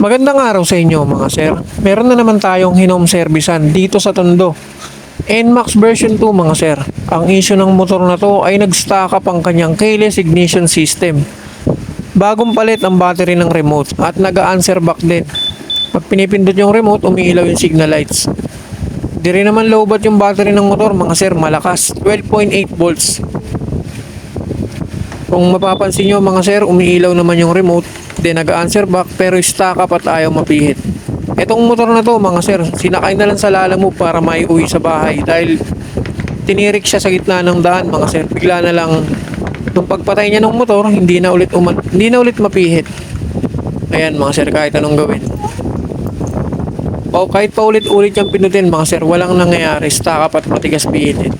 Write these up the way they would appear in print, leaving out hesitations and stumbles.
Magandang araw sa inyo mga sir. Meron na naman tayong hinom servisan dito sa Tondo. NMAX version 2 mga sir. Ang issue ng motor na to ay nag-stock up ang kanyang keyless ignition system. Bagong palit ang battery ng remote at nag-answer back din. Pag pinipindot yung remote, umiilaw yung signal lights. Di rin naman lowbat yung battery ng motor mga sir, malakas. 12.8 volts. Kung mapapansin nyo mga sir, umiilaw naman yung remote. Then nag-answer back pero stock up at ayaw mapihit. Etong motor na to mga sir, sinakay na lang sa Lalamove para maiuwi sa bahay dahil tinirik siya sa gitna ng daan mga sir. Bigla na lang nung pagpatay niya ng motor, hindi na ulit mapihit. Ayan mga sir, kahit anong gawin. O kahit pa ulit-ulit yung pinutin mga sir, walang nangyayari, stock up at matigas pihitin.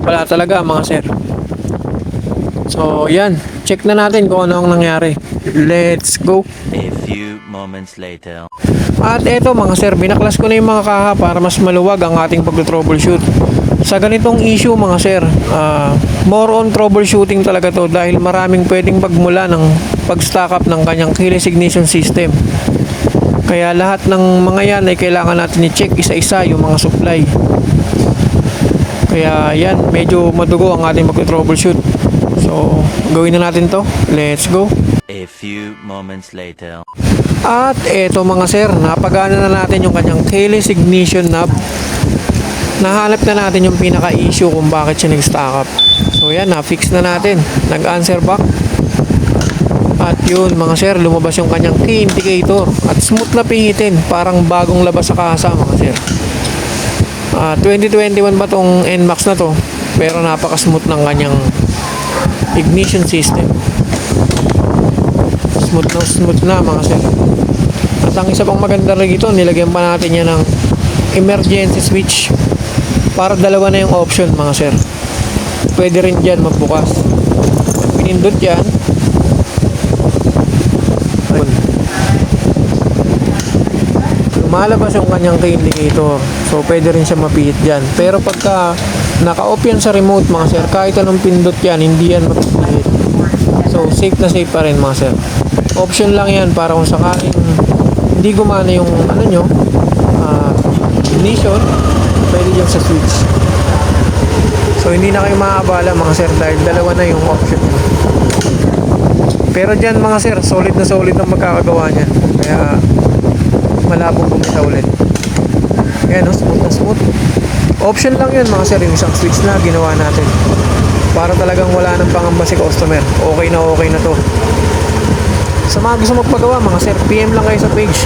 Wala talaga mga sir. So yan, check na natin kung ano ang nangyari. Let's go. A few moments later. At eto mga sir, binaklas ko na yung mga kaha para mas maluwag ang ating pag-troubleshoot. Sa ganitong issue mga sir, more on troubleshooting talaga to dahil maraming pwedeng pagmula ng pag-stock up ng kanyang keyless ignition system. Kaya lahat ng mga yan ay kailangan natin i-check isa-isa yung mga supply. Kaya yan, medyo madugo ang ating pag-troubleshoot. So, gawin na natin to. Let's go. A few moments later. At eto mga sir, napagana na natin yung kanyang keyless ignition knob. Nahanap na natin yung pinaka-issue kung bakit siya nag-stock up. So yan, na-fix na natin. Nag-answer back. At yun mga sir, lumabas yung kanyang key indicator. At smooth na pihitin, parang bagong labas sa kasa mga sir. 2021 ba tong NMAX na to? Pero napaka-smooth ng kanyang ignition system. Smooth na mga sir. At ang isa pang maganda rito, nilagyan pa natin yan ng emergency switch para dalawa na yung option mga sir. Pwede rin dyan magbukas. Pinindot dyan, lumalabas yung kanyang key indicator. So pwede rin siya mapihit dyan. Pero pagka naka-off yan sa remote mga sir, kahit anong pindot yan, hindi yan mapihit. So safe na safe pa rin mga sir. Option lang yan para kung sakaling hindi gumana yung ano nyo, ignition, pwede dyan sa switch. So hindi na kayo maaabala mga sir dahil dalawa na yung option. Pero dyan mga sir, solid na solid ang magkakagawa niyan. Kaya malabong bumita ulit. Ayan, no? Smooth na smooth. Option lang yun mga sir, yung isang switch na ginawa natin para talagang wala nang pangamba si customer. Okay na to. Sa mga gusto magpagawa mga sir, PM lang kayo sa page.